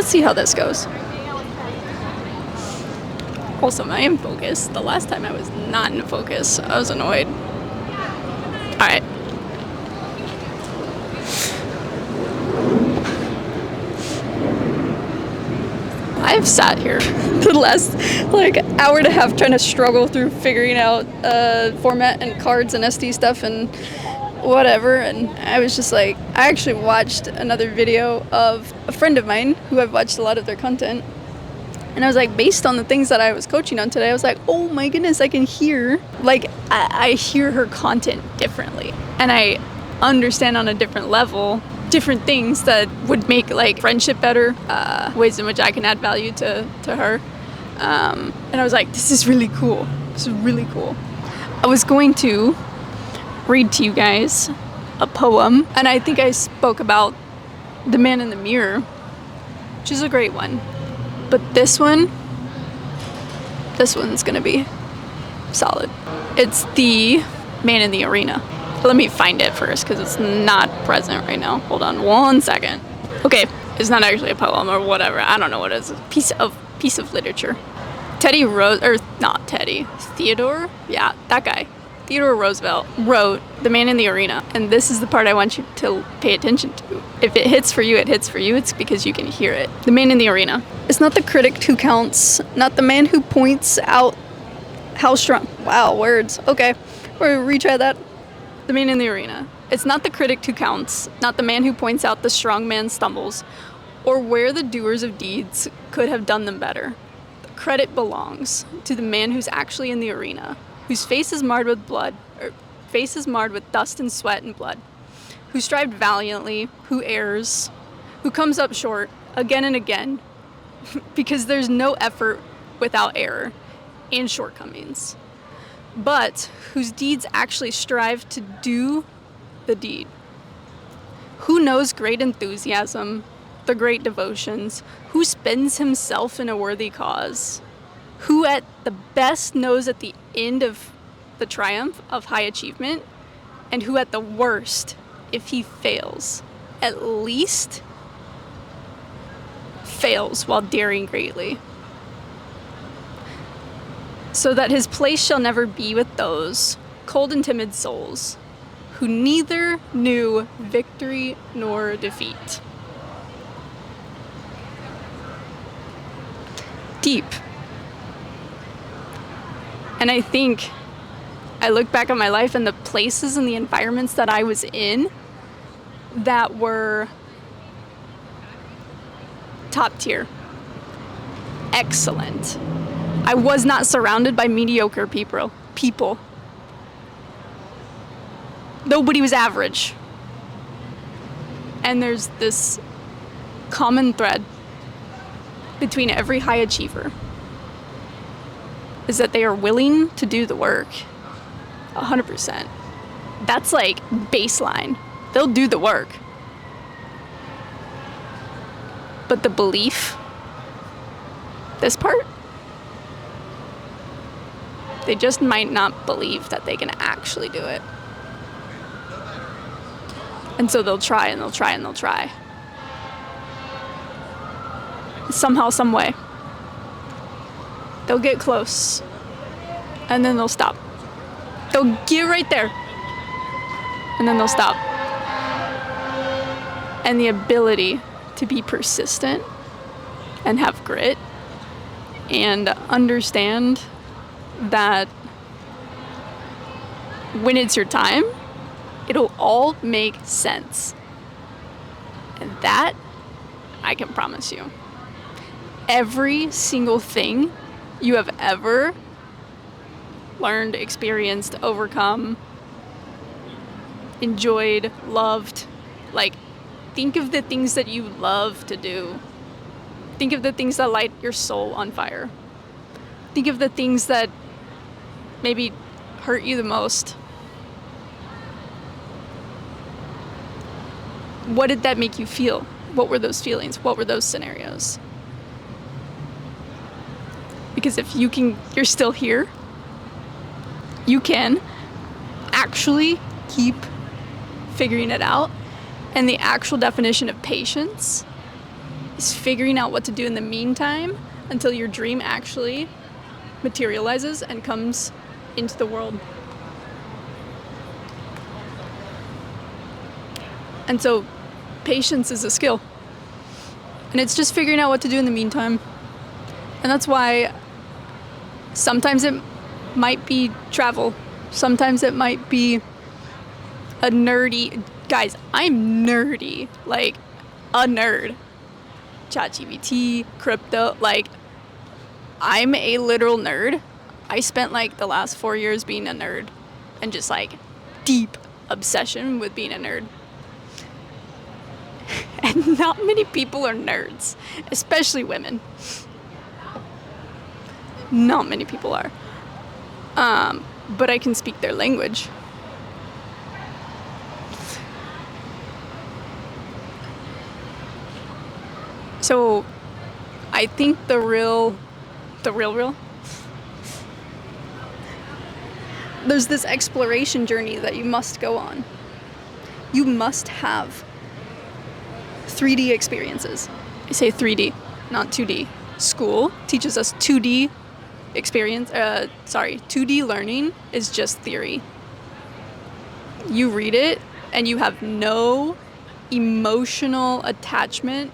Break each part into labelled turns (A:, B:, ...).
A: Let's see how this goes. Also, I am focused. The last time I was not in focus. I was annoyed. Alright. I've sat here for the last hour and a half trying to struggle through figuring out format and cards and SD stuff and whatever, and I was just like, I actually watched another video of a friend of mine who I've watched a lot of their content, and I was like, based on the things that I was coaching on today, I was like, oh my goodness, I can hear, I hear her content differently, and I understand on a different level different things that would make friendship better, ways in which I can add value to her, and I was like, this is really cool. This is really cool. I was going to read to you guys a poem, and I think I spoke about The Man in the Mirror, which is a great one, but this one's gonna be solid. It's The Man in the Arena. Let me find it first because it's not present right now. Hold on 1 second. Okay, it's not actually a poem or whatever. I don't know what it is. A piece of literature. Theodore? Yeah, that guy. Theodore Roosevelt wrote The Man in the Arena, and this is the part I want you to pay attention to. If it hits for you, it hits for you. It's because you can hear it. The man in the arena. It's not the critic who counts, not the man who points out how strong. Wow, words. Okay, we'll retry that. The man in the arena. It's not the critic who counts, not the man who points out the strong man's stumbles, or where the doers of deeds could have done them better. The credit belongs to the man who's actually in the arena, whose face is marred with dust and sweat and blood, who strived valiantly, who errs, who comes up short again and again, because there's no effort without error and shortcomings, but whose deeds actually strive to do the deed, who knows great enthusiasm, the great devotions, who spends himself in a worthy cause, who at the best knows at the end of the triumph of high achievement, and who at the worst, if he fails, at least fails while daring greatly, so that his place shall never be with those cold and timid souls who neither knew victory nor defeat. Deep. And I think I look back on my life and the places and the environments that I was in that were top tier, excellent. I was not surrounded by mediocre people. Nobody was average. And there's this common thread between every high achiever, is that they are willing to do the work 100%. That's baseline. They'll do the work. But the belief, this part, they just might not believe that they can actually do it. And so they'll try and they'll try and they'll try. Somehow, some way, they'll get close and then they'll stop. They'll get right there and then they'll stop. And the ability to be persistent and have grit and understand that when it's your time, it'll all make sense. And that, I can promise you. Every single thing you have ever learned, experienced, overcome, enjoyed, loved, think of the things that you love to do. Think of the things that light your soul on fire. Think of the things that maybe hurt you the most. What did that make you feel? What were those feelings? What were those scenarios? Because if you're still here, you can actually keep figuring it out. And the actual definition of patience is figuring out what to do in the meantime until your dream actually materializes and comes into the world. And so patience is a skill. And it's just figuring out what to do in the meantime. And that's why sometimes it might be travel. Sometimes it might be a nerdy... Guys, I'm nerdy. Like, a nerd. ChatGPT, crypto, like, I'm a literal nerd. I spent, like, the last 4 years being a nerd. And just, like, deep obsession with being a nerd. And not many people are nerds. Especially women. Not many people are. But I can speak their language. So, I think the real, there's this exploration journey that you must go on. You must have 3D experiences. I say 3D, not 2D. School teaches us 2D experience, 2D learning is just theory. You read it and you have no emotional attachment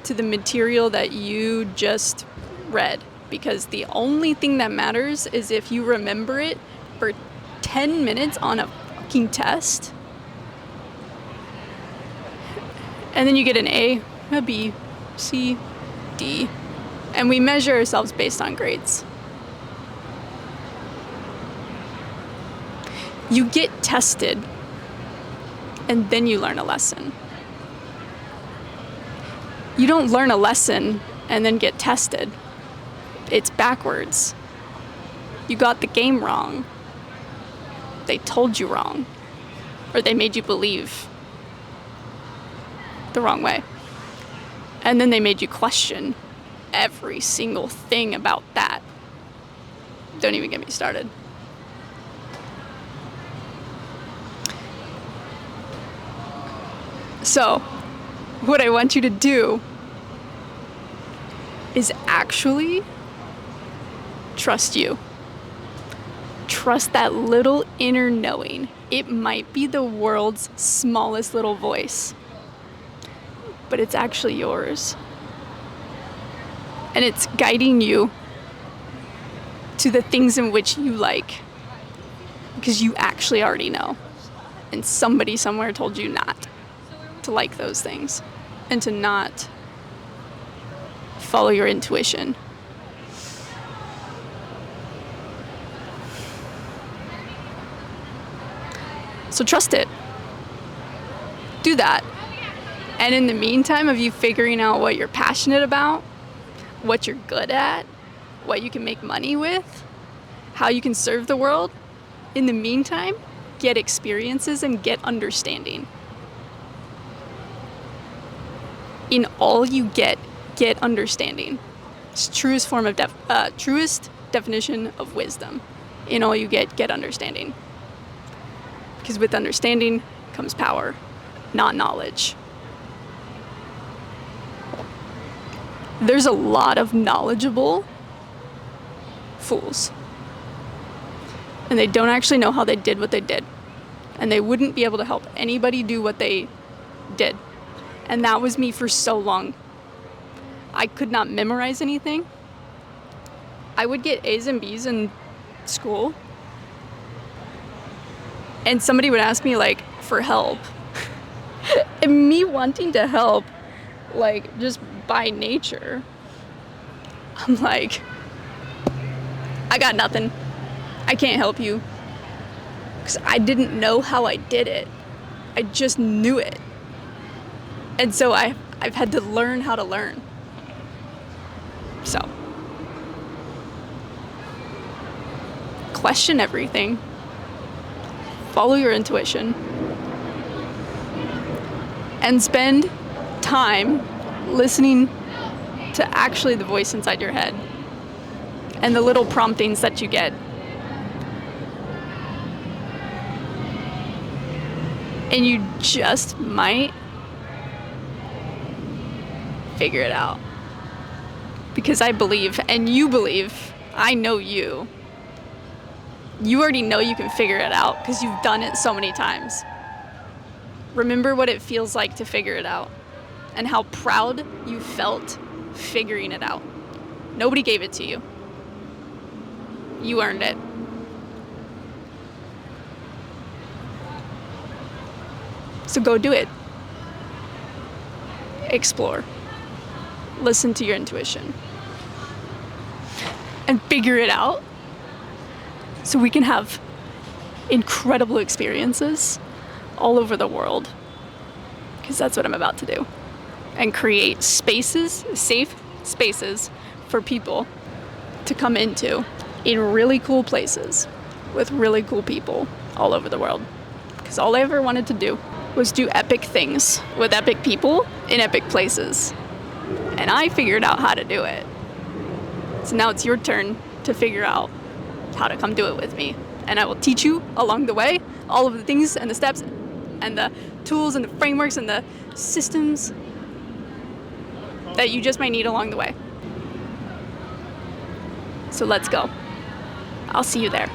A: to the material that you just read, because the only thing that matters is if you remember it for 10 minutes on a fucking test, and then you get an A, a B, C, D, and we measure ourselves based on grades. You get tested, and then you learn a lesson. You don't learn a lesson and then get tested. It's backwards. You got the game wrong. They told you wrong. Or they made you believe the wrong way. And then they made you question every single thing about that. Don't even get me started. So, what I want you to do is actually trust you. Trust that little inner knowing. It might be the world's smallest little voice, but it's actually yours. And it's guiding you to the things in which you like, because you actually already know. And somebody somewhere told you not to like those things and to not follow your intuition. So trust it. Do that. And in the meantime of you figuring out what you're passionate about, what you're good at, what you can make money with, how you can serve the world, in the meantime, get experiences and get understanding. In all you get understanding. It's truest form of truest definition of wisdom. In all you get understanding. Because with understanding comes power, not knowledge. There's a lot of knowledgeable fools. And they don't actually know how they did what they did. And they wouldn't be able to help anybody do what they did. And that was me for so long. I could not memorize anything. I would get A's and B's in school. And somebody would ask me, like, for help. And me wanting to help, like, just by nature, I'm like, I got nothing. I can't help you. Because I didn't know how I did it. I just knew it. And so I've had to learn how to learn. So, question everything. Follow your intuition. And spend time listening to actually the voice inside your head and the little promptings that you get. And you just might figure it out. Because I believe, and you believe, I know you. You already know you can figure it out because you've done it so many times. Remember what it feels like to figure it out and how proud you felt figuring it out. Nobody gave it to you. You earned it. So go do it. Explore. Listen to your intuition. And figure it out so we can have incredible experiences all over the world. Because that's what I'm about to do. And create spaces, safe spaces for people to come into in really cool places with really cool people all over the world. Because all I ever wanted to do was do epic things with epic people in epic places. And I figured out how to do it. So now it's your turn to figure out how to come do it with me. And I will teach you along the way all of the things and the steps and the tools and the frameworks and the systems that you just might need along the way. So let's go. I'll see you there.